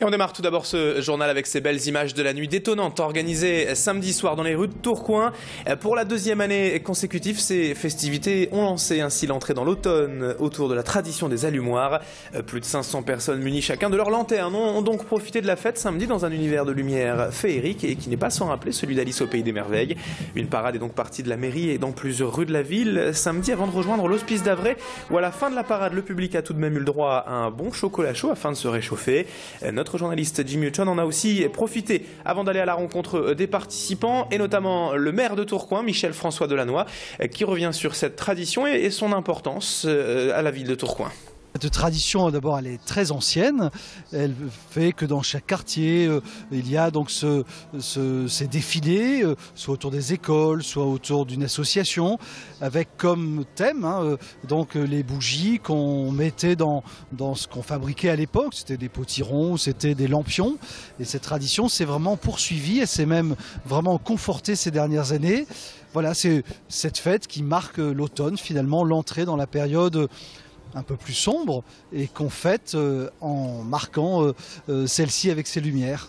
Et on démarre tout d'abord ce journal avec ces belles images de la nuit détonnante organisée samedi soir dans les rues de Tourcoing. Pour la deuxième année consécutive, ces festivités ont lancé ainsi l'entrée dans l'automne autour de la tradition des allumoirs. Plus de 500 personnes munies chacun de leur lanterne ont donc profité de la fête samedi dans un univers de lumière féerique et qui n'est pas sans rappeler celui d'Alice au Pays des Merveilles. Une parade est donc partie de la mairie et dans plusieurs rues de la ville samedi avant de rejoindre l'hospice d'Avray où à la fin de la parade, le public a tout de même eu le droit à un bon chocolat chaud afin de se réchauffer. Notre journaliste Jimmy Hutchon en a aussi profité avant d'aller à la rencontre des participants et notamment le maire de Tourcoing, Michel-François Delannoy, qui revient sur cette tradition et son importance à la ville de Tourcoing. Cette tradition, d'abord, elle est très ancienne. Elle fait que dans chaque quartier, il y a donc ces défilés, soit autour des écoles, soit autour d'une association, avec comme thème donc les bougies qu'on mettait dans ce qu'on fabriquait à l'époque. C'était des potirons, c'était des lampions. Et cette tradition s'est vraiment poursuivie, elle s'est même vraiment confortée ces dernières années. Voilà, c'est cette fête qui marque l'automne, finalement, l'entrée dans la période un peu plus sombre et qu'on fête en marquant celle-ci avec ses lumières.